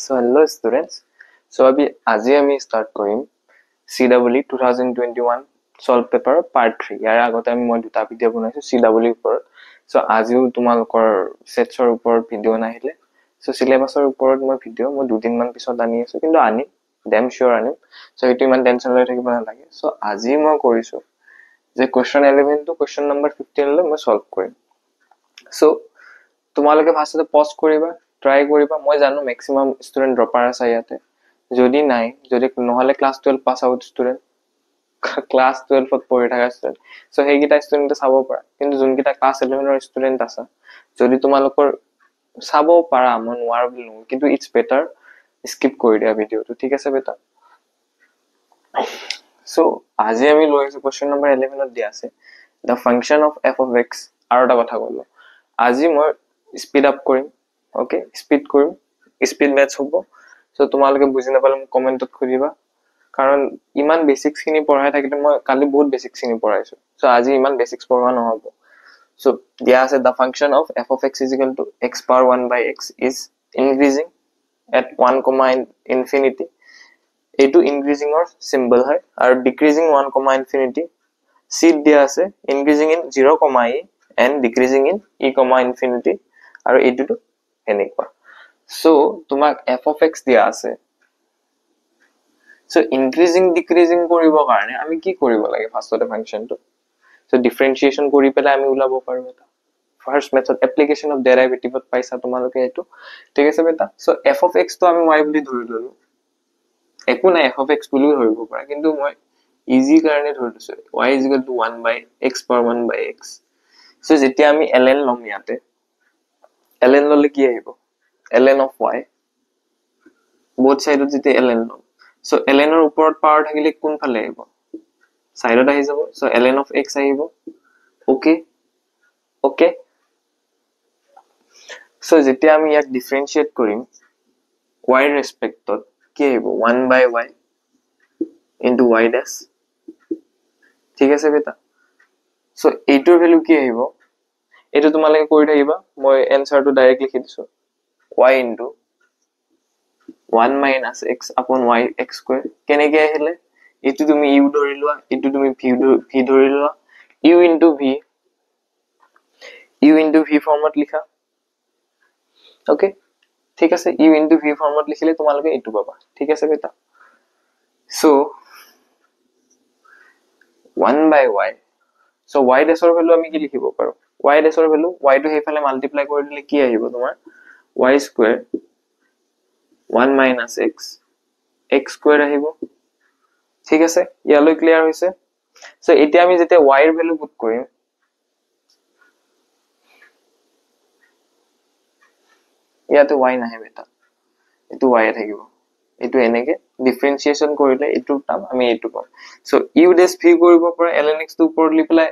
So hello students. So আজি আমি start কৰিম CEE 2021 solve paper part 3. ইয়াৰ আগতে আমি মই দুটা ভিডিও বনাইছো CEE ওপৰত. So আজিও তোমালোকৰ সেটছৰ ওপৰত ভিডিও নাহিলে. So সিলেবাসৰ ওপৰত মই ভিডিও মই দুদিন মান পিছত আনি আছো কিন্তু আনি ডেম শিওৰ আনিম. So এটো ইমান টেনচন লৈ থাকিব নালাগে. So আজি মই কৰিছো যে question 11 to question number 15 লৈ মই solve কৰিম. So তোমালোকে ফাৰ্ষ্টতে পজ কৰিবা ট্ৰাই কৰিবা মই জানো ম্যাক্সিমাম স্টুডেন্ট ড্ৰপাৰ আছে ইয়াতে যদি নাই যদি নহলে class 12 pass out student class 12 ত পঢ়ি থকা স্টুডেন্ট সো হেগিটা স্টুডেন্টে চাব পাৰা কিন্তু যোনকিটা ক্লাস 11 ৰ স্টুডেন্ট আছে যদি তোমালোকৰ চাব পাৰা মই নোৱাৰ বুলি নকওঁ কিন্তু ইটস বেটাৰ স্কিপ কৰি দিয়া ভিডিওটো ঠিক আছে বেটা সো আজি আমি লৈ আছো কোৱেশ্চন নম্বৰ 11 ত দিয়া আছে the function of f of x আৰু এটা কথা কলো আজি মই স্পিড আপ কৰিম ওকে স্পিড কৰিম স্পিড ম্যাথছ হ'ব সো তোমালোকে বুজি নাপালে মোক কমেন্টত খুদিবা কাৰণ ইমান বেসিক্স খিনি পঢ়াই থাকিলে মই কালি বহুত বেসিক্স খিনি পঢ়াইছো সো আজি ইমান বেসিক্স পঢ়া নহব সো দিয়া আছে the function of f of x is equal to x power 1 by x is increasing at 1 comma infinity এটো increasing or symbol হয় আৰু decreasing 1 comma infinity c দিয়া আছে increasing in 0 comma e and decreasing in e comma infinity আৰু এটো এনেকুৱা so তোমাক f of x দিয়া আছে সো ইনক্ৰিজিং ডিক্ৰিজিং কৰিব কাৰণে আমি কি কৰিব লাগে ফাৰ্ষ্টতে ফাংশনটো সো ডিফাৰেন্সিয়েচন কৰি পেলাই আমি উলাব পাৰো এটা ফাৰ্স্ট মেথড এপ্লিকেশন অফ ডেৰিভেটিভত পাইছা তোমালোকে এটো ঠিক আছে বেটা সো f of x তো আমি y বুলি ধৰি ললো একো নাই f of x বুলি ধৰিব পাৰা কিন্তু মই ইজি কাৰণে ধৰি লৈছো y = 1 by x power 1 by x so যেতিয়া আমি ln লম ইয়াতে ln ললে কি আহিব ln of y both side যেতে ln লম সো ln ৰ ওপৰত পাৱাৰ থাকিলে কোন ফালে আহিব সাইডত আহি যাব সো ln of x আহিব ওকে ওকে সো যেতিয়া আমি ইয়াক ডিফাৰেন্সিয়েট কৰিম y ৰেসপেক্টত কি আহিব 1 by y into y dash ঠিক আছে বেটা সো এইটোৰ ভ্যালু কি আহিব এটো তোমালোকে কৰি থাকিবা মই এনসাৰটো ডাইৰেক্ট লিখি দিছো y into 1 minus x upon y x square কেনেকে আহিলে এটো তুমি u ধৰি লোৱা এটো তুমি v ধৰি লোৱা u into v ফৰ্মত লিখা ওকে ঠিক আছে u into v ফৰ্মত লিখিলে তোমালোকে এটো পাবা ঠিক আছে বেটা so 1 by y so y ডেছৰ ভ্যালু আমি কি লিখিব পাৰো y ডেছৰ ভ্যালু y টো হেফালে মাল্টিপ্লাই কৰি দিলে কি আহিব তোমাৰ y square 1 minus x x square আহিব ঠিক আছে ইয়ালৈ ক্লিয়াৰ হৈছে সো এতিয়া আমি যেতে y এৰ ভ্যালু পুট কৰিম ইয়াতে y নাহে বেটা এটো y এ থাকিব এটো এনেকে ডিফাৰেন্সিয়েচন কৰিলে এটো টাম আমি এটো পাম সো u dash v কৰিব পৰা ln x টো ওপৰত লি পেলাই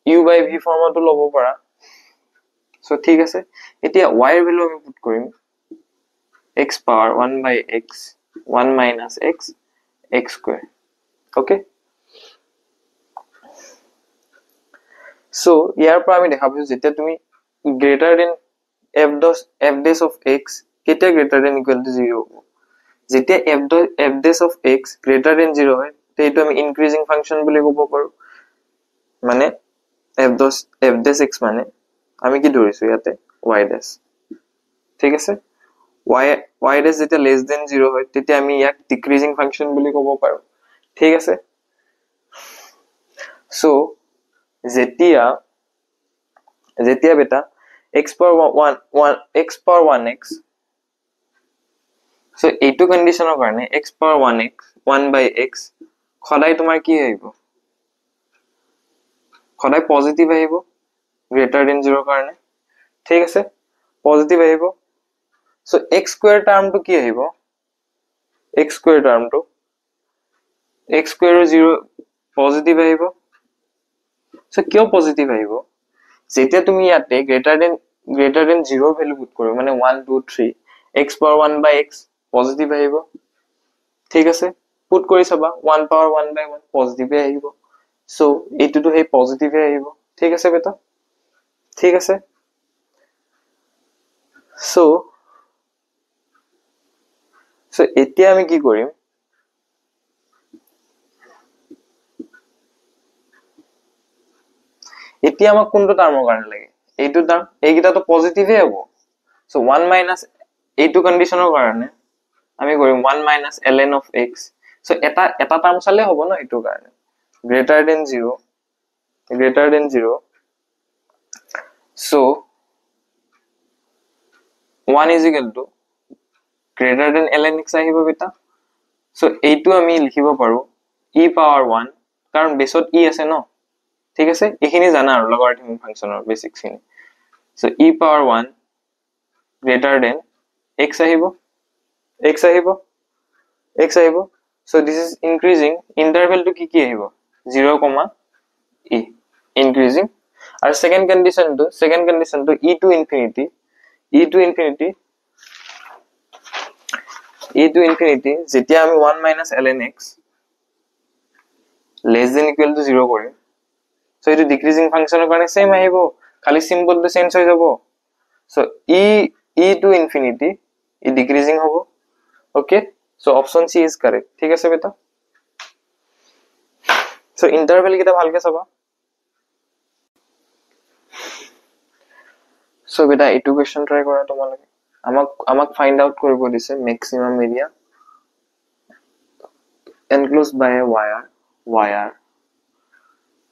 u by v ফৰ্মটো লব পৰা সো ঠিক আছে এতিয়া y এৰ ভ্যালু আমি পুট কৰিম x power 1 by x 1 minus x x square okay so ইয়াৰ পৰা আমি দেখা পাইছো যেতিয়া তুমি greater than f dash of x কেতিয়া greater than equal to 0 হ'ব যেতিয়া f dash of x greater than 0 হয় তেটো আমি increasing function বুলি ক'ব পাৰো মানে f dash x মানে আমি কি ধৰিছো ইয়াতে y dash ঠিক আছে y dash যেতিয়া less than 0 হয় তেতিয়া আমি ইয়াক decreasing function বুলি ক'ব পাৰো ঠিক আছে সো যেতিয়া বেটা x power 1 x power 1x so এইটো কন্ডিশনৰ কাৰণে x power 1x 1 by x খদাই তোমাৰ কি আহিব খদাই পজিটিভ আহিব greater than 0 কাৰণে ঠিক আছে পজিটিভ আহিব সো x square টার্ম তো কি আহিব x square টার্ম তো x square 0 পজিটিভ আহিব সো কিয় পজিটিভ আহিব যেতিয়া তুমি ইয়াতে greater than 0 ভ্যালু পুট কৰিবা মানে 1 2 3 x power 1 by x positive আহিব ঠিক আছে পুট কৰি চাবা 1 power 1 by 1 পজিটিভ আহিব সো এটো তো হে পজিটিভ আহিব ঠিক আছে বেটা ঠিক আছে সো এতিয়া আমি কি কৰিম এতিয়া আমাক কোনটো টাৰ্মৰ কাৰণে লাগে এইটো টাৰ্ম এইকেইটা তো পজিটিভে হ'ব সো 1 মাইনাস এইটো কন্ডিশনৰ কাৰণে আমি কৰিম 1 minus ln of x so এটা টাৰ্ম চালে হ'ব ন এইটো কাৰণে greater than 0 so 1 is equal to greater than ln x আহিব বেটা সো এইটো আমি লিখিব পাৰো e power 1 কাৰণ বেছত e আছে ন ঠিক আছে এইখিনি জানা আৰু লগাৰিথমিক ফাংচনৰ বেসিক খিনি so e power 1 greater than x আহিব so this is increasing interval to কি আহিব 0, e increasing আৰু second condition to e to infinity যেতিয়া আমি 1 minus ln x less than equal to 0 কৰিম so itu decreasing function কাৰণে same আহিব খালি symbol to change হৈ যাব so e to infinity e decreasing হ'ব okay so option c is correct ঠিক আছে বেটা so interval কিটা ভালকে চাবা so beta এইটো question try কৰা তোমালোকে আমাক find out কৰিব দিছে maximum area enclosed by a wire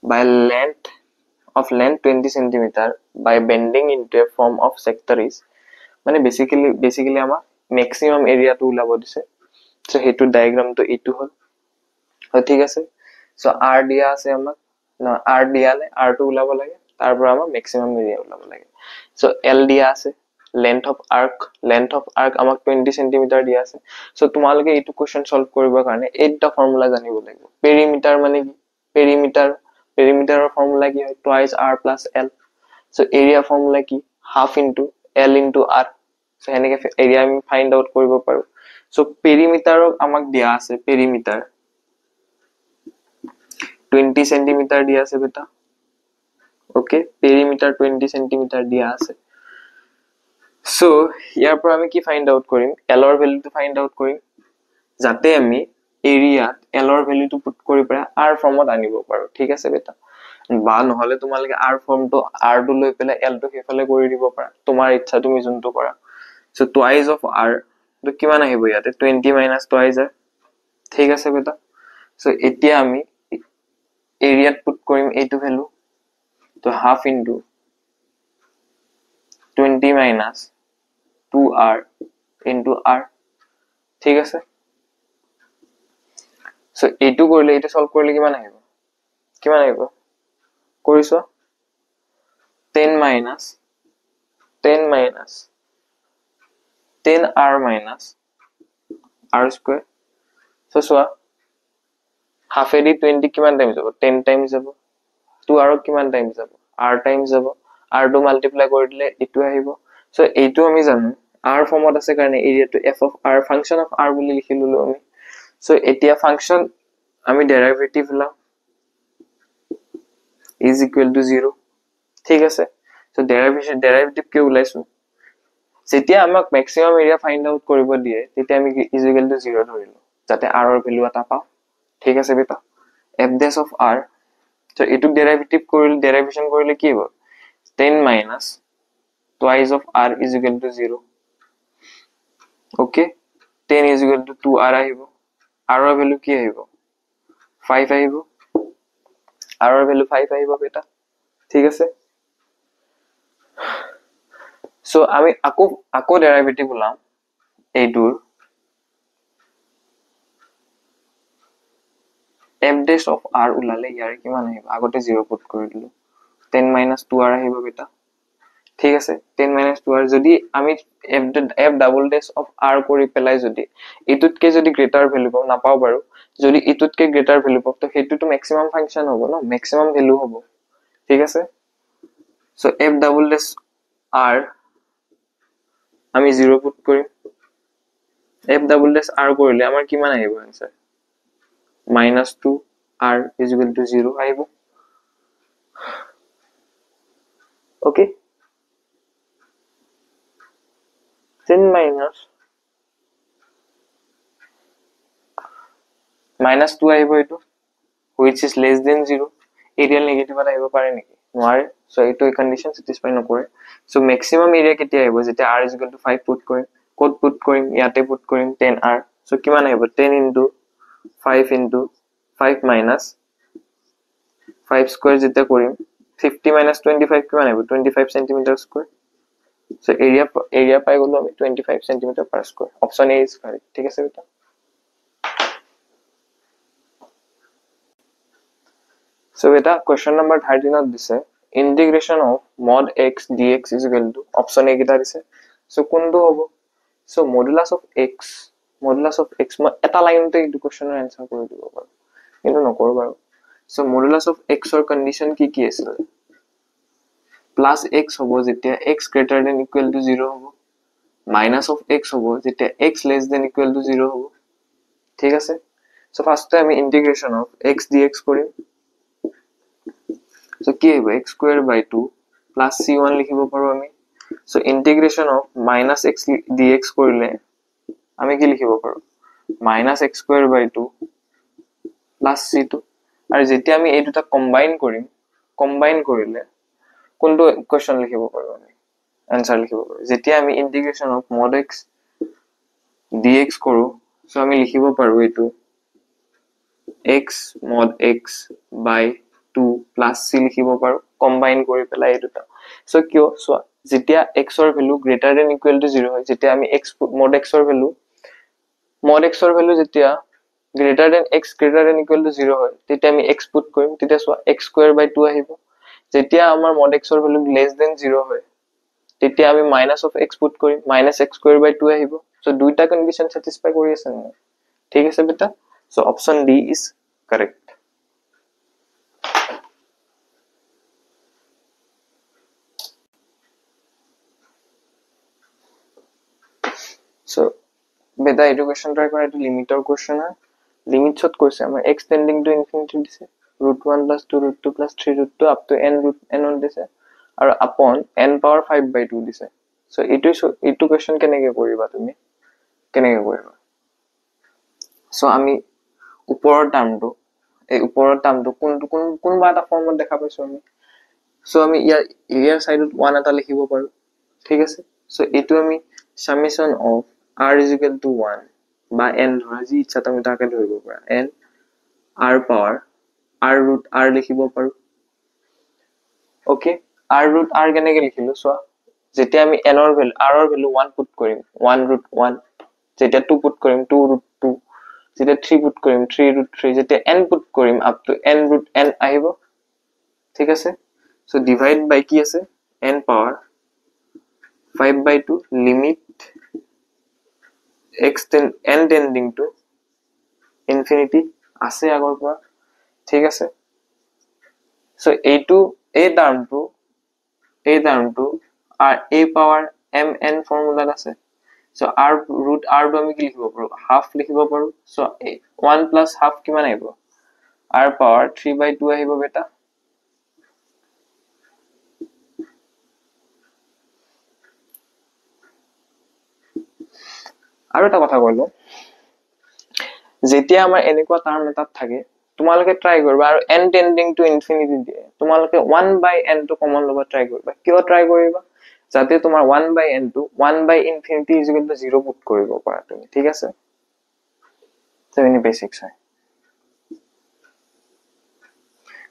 by length 20 cm by bending into a form of sector is মানে basically আমাৰ maximum area to ওলাব দিছে so হেতু diagram to এইটো হল ঠিক আছে so r দিয়া আছে আমাক না r দিয়া লে r to ওলাব লাগে তাৰ পৰা আমাৰ maximum area ওলাব লাগে so l দিয়া আছে length of arc আমাক 20 cm দিয়া আছে so তোমালোকে এইটো question solve কৰিবৰ কাৰণে এইটা ফৰ্মুলা জানিব লাগিব perimeter মানে কি perimeter formula কি হয় twice r plus l so area formula কি half into l into r so এনেকে area আমি find out কৰিব পাৰো so perimeter আমাক দিয়া আছে perimeter 20 cm দিয়া আছে বেটা okay perimeter 20 cm দিয়া আছে so ইয়াৰ পৰা আমি কি find out কৰিম l ৰ value to find out কৰিম যাতে আমি area l ৰ value to put কৰি পৰা r ফৰ্মত আনিব পাৰো ঠিক আছে বেটা বা নহলে তোমালকে r form to r to লৈ পেলাই l to হেফালে কৰি দিব পাৰা তোমাৰ ইচ্ছা তুমি যোনটো কৰা so twice of r তো কিমান আহিব ইয়াতে 20 minus twice ঠিক আছে বেটা so এতিয়া আমি area put কৰিম এইটো value তো half into 20 minus 2r into r ঠিক আছে so এইটো কৰিলে এইটো সলভ কৰিলে কিমান আহিব কৰিছো 10 minus 10r minus r square so soa half edi 20 কিমান টাইম যাব 10 টাইমস যাব 2r কিমান টাইম যাব r টাইমস যাব r to multiply কৰি দিলে ইটো আহিব so এইটো আমি জানো r ফৰ্মত আছে কাৰণে area to f of r function of r বুলি লিখি ললো আমি so এতিয়া function আমি ডেৰিভেটিভ লাও is equal to 0 ঠিক আছে so ডেৰিভেটিভ কি উলাইছো যেতিয়া আমাক maximum area find out কৰিব দিয়ে তেতিয়া আমি is equal to 0 ধৰিলো যাতে r ৰ ভ্যালু এটা পাও ঠিক আছে বেটা f dash of r so এটু ডেরিভেটিভ কৰিলে ডেৰিভেশন কৰিলে কি হ'ব 10 minus twice of r is equal to 0 okay 10 is equal to 2r আহিব r ৰ ভ্যালু কি আহিব 5 আহিব r ৰ ভ্যালু 5 আহিব বেটা ঠিক আছে so আমি আকো ডেৰিভেটিভ উলাম এইটোৰ f dash of r উলালে ইয়াৰ কিমান আহিব আগতে 0 পুট কৰি দিলো 10 minus 2r আহিব বেটা ঠিক আছে 10 minus 2r যদি আমি f double dash of r কৰি পেলাই যদি ইটুতকে যদি গ্ৰেটাৰ ভ্যালু পাও নাপাও বাৰু যদি ইটুতকে গ্ৰেটাৰ ভ্যালু পাও তো হেতুটো ম্যাক্সিমাম ফাংশন হ'ব ন ম্যাক্সিমাম ভ্যালু হ'ব ঠিক আছে so f double dash r আমি 0 পুট কৰিম f double dash r কৰিলে আমাৰ কিমান আহিব answer minus 2 r is equal to 0 আহিব okay 10 minus -2 আহিব এটো which is less than 0 aerial negative এটা আহিব পাৰে নেকি নোৱাৰে সো এইটো কন্ডিশন স্যাটিসফাই নকৰে সো ম্যাক্সিমাম এৰিয়া কেতিয়া আহিব যেতিয়া r = 5 পুট কৰিম কোড পুট কৰিম ইয়াতে পুট কৰিম 10r সো কিমান আহিব 10 * 5 * 5 minus 5 square যেটা কৰিম 50 minus 25 কিমান আহিব 25 cm square so area পাই গলো আমি 25 cm per square option A is correct ঠিক আছে বেটা so beta question number 13 ত দিছে integration of mod x dx is equal to option A কিটা দিছে so কোনটো হ'ব so modulus of x মই এটা লাইনতে এই কোৱেশ্চনৰ আনসাৰ কৰি দিব পাৰো কিন্তু নকৰো বাৰু so modulus of x or condition কি আছিল plus x হ'ব যেতিয়া x greater than equal to 0 হ'ব minus of x হ'ব যেতিয়া x less than equal to 0 হ'ব ঠিক আছে so first আমি integration of x dx কৰিম so কি হ'ব x square by 2 plus c1 লিখিব পাৰো আমি so integration of minus x dx কৰিলে আমি কি লিখিব পাৰো minus x square by 2 plus c2 আৰু যেতিয়া আমি এই দুটা কম্বাইন কৰিলে কোনটো কোৱেশ্চন লিখিব পাৰো আমি আনসাৰ লিখিব পাৰো যেতিয়া আমি integration of mod x dx কৰো so আমি লিখিব পাৰো এটো x mod x by 2 plus c লিখিব পাৰো কম্বাইন কৰি পেলাই এই দুটা so কিয় so যেতিয়া x ৰ value greater than equal to 0 হয় যেতিয়া আমি x mod x ৰ ভ্যালু যেতিয়া greater than x greater than equal to 0 হয় তেতিয়া আমি x পুট কৰিম তেতিয়া সোয়া x square by 2 আহিব যেতিয়া আমাৰ mod x ৰ ভ্যালু less than 0 হয় তেতিয়া আমি minus of x পুট কৰিম minus x square by 2 আহিব so দুইটা কন্ডিশন স্যাটিসফাই কৰি আছে না ঠিক আছে বেটা so option D is correct so beta education try কৰা এটো লিমিটৰ কোৱেশ্চন হয় লিমিটছত কৈছে আমাৰ x tending to infinity দিছে √1 + 2 √2 + 3 √2 up to n √n দিছে আৰু upon n power 5 by 2 দিছে so এইটো কোৱেশ্চন কেনেকৈ কৰিবা তুমি so আমি ওপৰৰ টাৰ্মটো কোনবা এটা ফৰ্মত দেখা পাইছো আমি so আমি ইয়াৰ সাইডত 1 এটা লিখিব পাৰো ঠিক আছে so এইটো আমি summation of r is equal to 1 বা n ধৰা যি ইচ্ছা তুমি তাকে ধৰিব পাৰা n r power r root r লিখিব পাৰো ওকে r root r কেনেকৈ লিখিলো so যেতিয়া আমি n ৰ ভ্যালু r ৰ ভ্যালু 1 পুট কৰিম 1 root 1 যেতিয়া 2 পুট কৰিম 2 root 2 যেতিয়া 3 পুট কৰিম 3 root 3 যেতিয়া n পুট কৰিম up to n root n আহিব ঠিক আছে so divide by কি আছে n power 5 by 2 limit x n tending to infinity আছে আগৰ পৰা ঠিক আছে so এই টাৰ্মটো r a power mn ফৰ্মুলাত আছে so r root r টো আমি কি লিখিব পাৰো হাফ লিখিব পাৰো so 1 plus half কিমান আহিব r power 3 by 2 আহিব বেটা আৰু এটা কথা কলো যেতিয়া আমাৰ এনেকুৱা টাৰ্ম এটা থাকে তোমালোকে ট্ৰাই কৰিবা আৰু n tending to infinity দিয়ে তোমালোকে 1 by n টো কমন লব ট্রাই কৰিবা কিয় ট্ৰাই কৰিবা যাতে তোমাৰ 1 by n টো 1 by infinity is equal to 0 put কৰিব পাৰা তুমি ঠিক আছে সেভেনি বেসিক্স হয়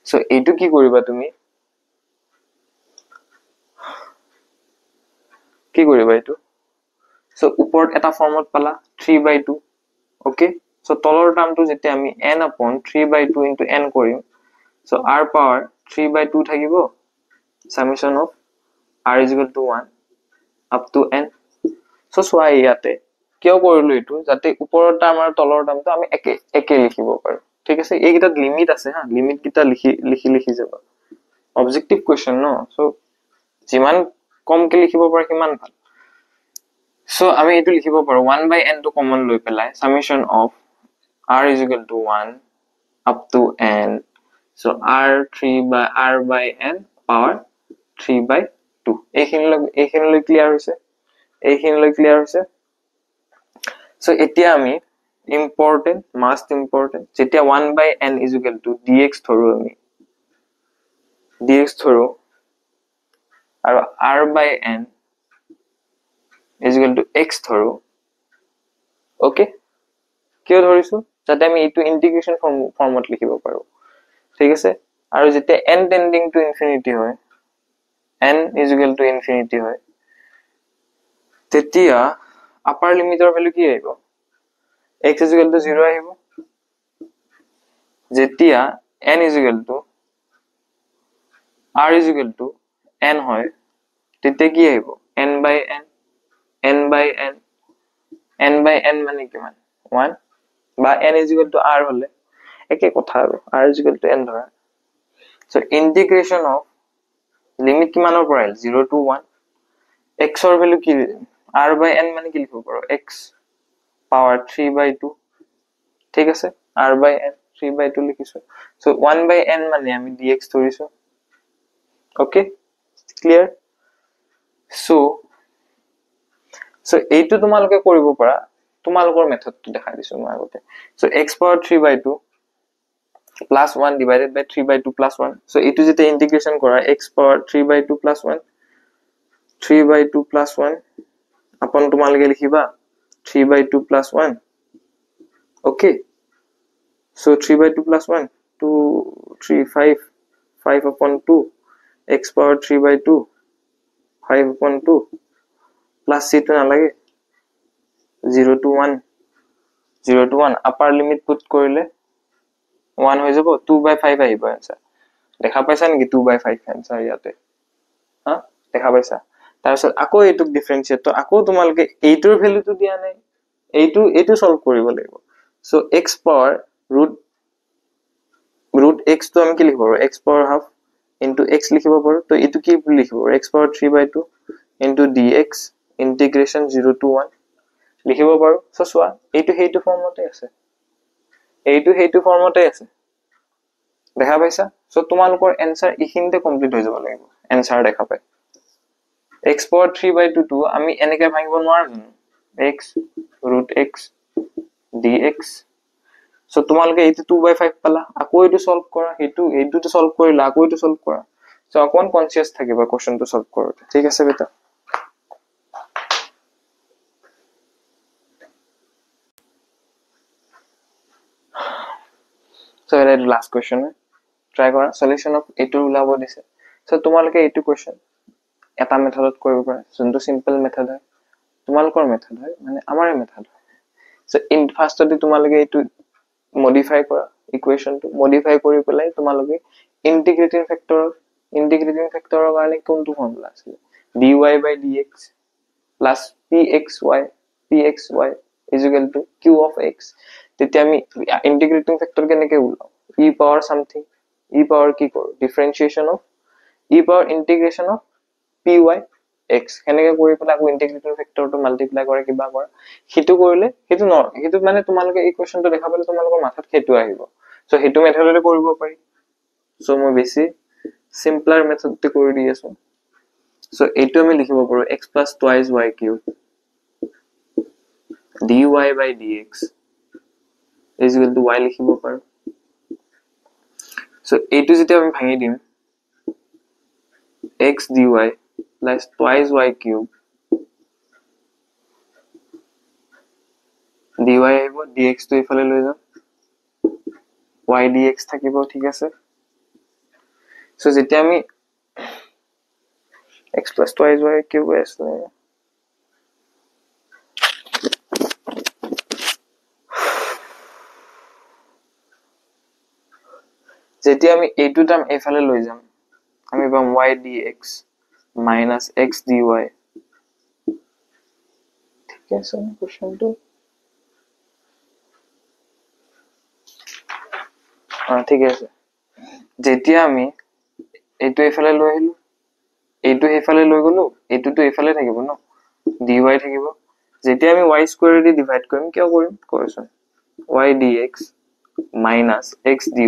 সো এইটো কি কৰিবা তুমি এইটো সো ওপৰত এটা ফৰ্মত পালা 3 by 2 ওকে সো তলৰ টাৰ্মটো যেতিয়া আমি n upon 3 by 2 into n কৰিম সো r power 3 by 2 থাকিব summation of r is equal to 1 up to n so সোয়া ইয়াতে কিয় কৰিলো এটো যাতে ওপৰৰ টাৰ্ম আৰু তলৰ টাৰ্মটো আমি একে লিখিব পাৰো ঠিক আছে এইকিটা লিমিট আছে হা লিমিট কিটা লিখি যাবা অবজেক্টিভ কোৱেশ্চন ন সো যিমান কমকে লিখিব পাৰা কিমান ভাল so আমি এটো লিখিব পাৰো 1 by n টো কমন লৈ পেলাই summation of r is equal to 1 up to n so r by n power 3 by 2 এইখিনিলৈ clear হৈছে so এতিয়া আমি important, most important, যেতিয়া 1 by n is equal to dx ধৰো আমি, dx ধৰো আৰু r by n is equal to x ধৰো, okay কিয় ধৰিছো যাতে আমি এইটো ইন্টিগ্ৰেশন ফৰ্মত লিখিব পাৰো, ঠিক আছে। আৰু যেতিয়া n tending to infinity হয়, n is equal to infinity হয়, তেতিয়া আপাৰ লিমিটৰ ভ্যালু কি আহিব, x is equal to 0 আহিব। যেতিয়া n is equal to r is equal to n হয়, তেতিয়া কি আহিব, n by n, n by n, n by n মানে কিমান 1 বা n is equal to r হলে একে কথা আৰু r is equal to n ধৰা। so integration of limit কিমানৰ পৰা 0 to 1, x ৰ ভ্যালু কি r by n মানে কি লিখিব পাৰো, x power 3 by 2, ঠিক আছে, r by n 3 by 2 লিখিছো। so 1 by n মানে আমি dx ধৰিছো, ওকে ক্লিয়াৰ। so এইটো তোমালোকে কৰিব পাৰা, তোমালোকৰ মেথডটো দেখাই দিছো মই আগতে। so x power 3 by 2 plus 1 divided by 3 by 2 plus 1, so এইটো যেতে ইন্টিগ্রেশন কৰা x power 3 by 2 plus 1, 3 by 2 plus 1 আপন তোমালোকে লিখিবা 3 by 2 plus 1, okay। so 3 by 2 plus 1 2 3 5 5 upon 2 x power 3 by 2 5 upon 2 plus c to নালাগে 0 to 1 0 to 1 upper limit put কৰিলে 1 হৈ যাব, 2 by 5 আহিব आंसर। দেখা পাইছা নেকি 2 by 5 आंसर ইয়াতে, হা দেখা পাইছা। তাৰপিছত আকৌ এইটো ডিফাৰেন্সিয়েট, তো আকৌ তোমালকে এইটোৰ ভ্যালুটো দিয়া নাই, এইটো সলভ কৰিব লাগিব। So x power root x তো আমি কি লিখিব পাৰো, x power half into x লিখিব পাৰো। তো এইটো কি লিখিব, x power 3 by 2 into dx integration 0 to 1 লিখিব পাৰো। সো সোৱা এইটো হেইটো ফৰ্মতে আছে, এইটো হেইটো ফৰ্মতে আছে, দেখা পাইছা। সো তোমালোকৰ आंसर ইখিনতে কমপ্লিট হৈ যাব লাগিব, आंसर দেখা পাই। x power 3 by 2 to আমি এনেকে ভাঙিব নোৱাৰো জানো, x root x dx। So তোমালোকে এইটো 2 by 5 পালা, আকৌ এইটো সলভ কৰা, এইটো সলভ কৰিলা, আকৌ এইটো সলভ কৰা। সো অকন কনসিয়াস থাকিবা কোশ্চেনটো সলভ কৰোতে, ঠিক আছে বেটা। So that last question try কৰা solution of এইটো উলাব দিছে। so তোমালোকে এইটো question এটা মেথডত কৰিব পাৰা, যোনটো সিম্পল মেথড হয়, তোমালোকৰ মেথড হয় মানে আমাৰে মেথড হয়। so in first তোমালোকে এইটো modify কৰা, equation টো modify কৰি পেলাই তোমালোকে integrating factor কাৰণে কোনটো ফৰ্মুলা আছে, dy by dx plus pxy is equal to q of x। তেতিয়া আমি integrating factor কেনেকে উলাও, e power something, e power কি কৰো, differentiation of e power integration of py x কেনেকে কৰি পেলাই আকৌ integrating factor টো মাল্টিপ্লাই কৰে কিবা কৰা, হিটো কৰিলে হিটো মানে তোমালোকে এই কোৱেশ্চনটো দেখা পালে তোমালোকৰ মাথাত হেতু আহিব। সো হেতু মেথডতে কৰিব পাৰি। সো মই বেছি সিম্পলাৰ মেথডতে কৰি দি আছো। সো এইটো আমি লিখিব পাৰো x plus twice y cube dy by dx is equal to y লিখিব পাৰো। সো এইটো যেতিয়া আমি ভাঙি দিম x dy plus twice y cube dy আহিব, dx তো ইফালে লৈ যাম, y dx থাকিব, ঠিক আছে। সো যেতিয়া আমি x plus twice y cube আছে, যেতিয়া আমি এইটো টার্ম এফালে লৈ যাম আমি পাম y dx minus x dy, ঠিক আছে কোশ্চেনটো, ঠিক আছে। যেতিয়া আমি এইটো এফালে লৈ আহিলো, এইটো এফালে লৈ গলো, এইটোটো এফালে থাকিব ন, dy থাকিব। যেতিয়া আমি y স্কয়ার দি ডিভাইড কৰিম, কিয় কৰিম question, y dx minus x dy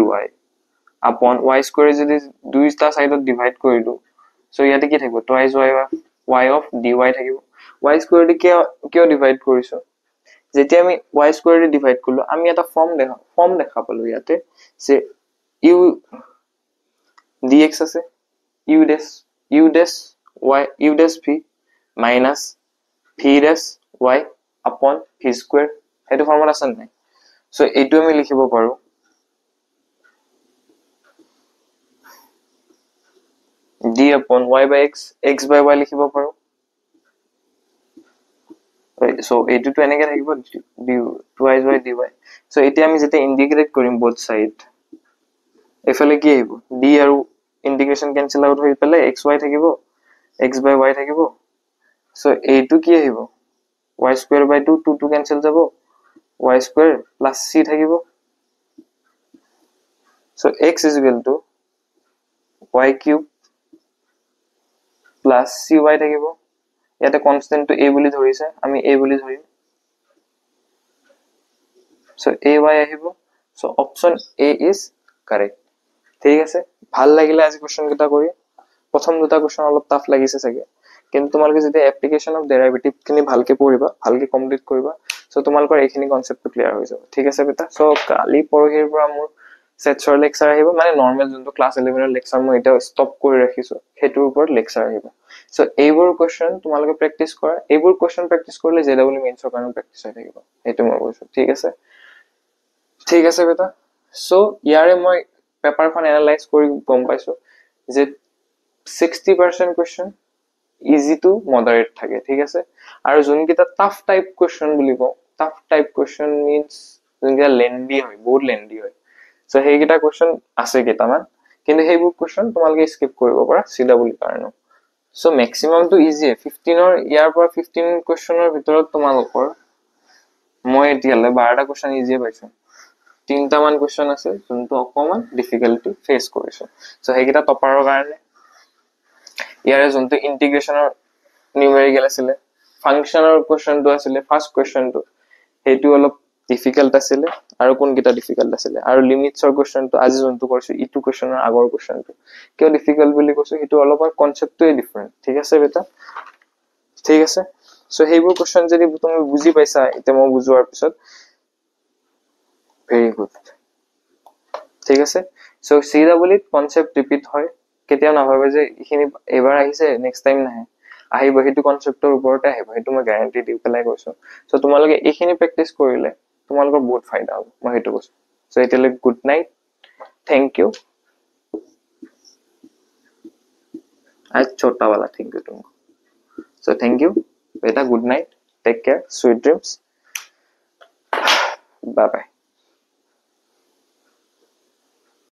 upon y square যদি দুইটা সাইডত ডিভাইড কৰিলো, সো ইয়াতে কি থাকিব, twice y of dy থাকিব। y square দি কিয় ডিভাইড কৰিছো, যেতিয়া আমি y স্কয়াৰ দি ডিভাইড কৰিলো আমি এটা ফৰ্ম দেখা পালো ইয়াতে যে u dx আছে u dash y u dash v minus v dash y upon v square সেইটো ফৰ্মত আছে নাই সো এইটো আমি লিখিব পাৰো d upon y by x by y লিখিব পাৰো so এইটো তো এনেকৈ থাকিব d twice by dy so এতিয়া আমি যেতে ইন্টিগ্ৰেট কৰিম both side এফালে কি আহিব d আৰু ইন্টিগ্ৰেশন ক্যান্সেল আউট হৈ পেলে xy থাকিব x by y থাকিব so এইটো কি আহিব y square by 2 2 2 cancel যাব y square plus c থাকিব so x is equal to y cube plus cy থাকিব ইয়াতে কনস্ট্যান্ট তো a বুলি ধৰিছে আমি a বুলি ধৰিম so ay আহিব so option a is correct ঠিক আছে ভাল লাগিলে আজি কোশ্চেন কিটা কৰি প্ৰথম দুটা কোশ্চেন অলপ টাফ লাগিছে চাগে কিন্তু তোমালোকে যদি এপ্লিকেশন অফ ডেৰিভেটিভ খিনি ভালকে পঢ়িবা ভালকে কমপ্লিট কৰিবা সো তোমালোকৰ এইখিনি কনসেপ্টটো ক্লিয়াৰ হৈ যাব ঠিক আছে বেটা সো কালি পৰহিৰ পৰা মোৰ সেটছৰ লেকচাৰ আহিব মানে নৰমাল যোনটো ক্লাস 11 এৰ লেকচাৰ মই এটা ষ্টপ কৰি ৰাখিছো হেতুৰ ওপৰত লেকচাৰ আহিব সো এইবোৰ কোশ্চেন তোমালোকে প্ৰেক্টিস কৰা এইবোৰ কোশ্চেন প্ৰেক্টিস কৰিলে জেডব্লিউ মেইনছৰ কাৰণে প্ৰেক্টিস হৈ থাকিব এটো মই কৈছো ঠিক আছে বেটা সো ইয়াৰে মই পেপাৰখন এনালাইজ কৰি গম পাইছো যে 60% কোশ্চেন easy to moderate থাকে ঠিক আছে আৰু যোনকিটা টাফ টাইপ কোশ্চেন বুলি কও টাফ টাইপ কোশ্চেন means যোনকিটা লেন্দি হয় বহুত লেন্দি হয় সো হেইকিটা কোশ্চেন আছে কেটামান কিন্তু হেইবোৰ কোশ্চেন তোমালোকে স্কিপ কৰিব পাৰা সিডব্লিউ কাৰণে সো ম্যাক্সিমাম তো ইজি 15 অৰ ইয়াৰ পৰা 15 কোশ্চেনৰ ভিতৰত তোমালোকৰ মই এতিয়ালে 12টা কোশ্চেন ইজি পাইছো তিনটা মান কোশ্চেন আছে যোনটো অকমান ডিফিকাল্টি ফেস কৰিছো সো হেইকিটা টপাৰৰ কাৰণে ইয়াৰে যোনটো ইন্টিগ্ৰেশনৰ নিউমেৰিকেল আছিল ফাংশনৰ কোশ্চেনটো আছিল ফাৰ্স্ট কোশ্চেনটো হেতু অলপ ডিফিকাল্ট আছিল আৰু কোন কিটা ডিফিকাল্ট আছিল আৰু লিমিটছৰ কোশ্চেনটো আজি যোনটো কৰিছো ইটো কোশ্চেনৰ আগৰ কোশ্চেনটো কিয় ডিফিকাল্ট বুলি কৈছো হেতু অলপ কনসেপ্টটোই ডিফাৰেন্ট ঠিক আছে বেটা ঠিক আছে সো হেইবোৰ কোশ্চেন যদি তুমি বুজি পাইছা এটা মই বুজোৱাৰ পিছত ভেৰি গুড ঠিক আছে সো সিডব্লিউ কনসেপ্ট ৰিপিট হয় কেতিয়া না ভাবে যে ইখিনি এবাৰ আহিছে নেক্সট টাইম নাহে আহিব হেতু কনসেপ্টৰ ওপৰতে আহিব হেতু মই গ্যাৰান্টি দি পেলাই কৈছো সো তোমালোকে এইখিনি প্ৰেক্টিস কৰিলে তোমালোকৰ বহুত ফাইদা হ'ব মই হেতু কৈছো সো এতিয়ালে গুড নাইট थैंक यू आज छोटा वाला थैंक यू तुमको सो थैंक यू बेटा good night take care sweet dreams bye bye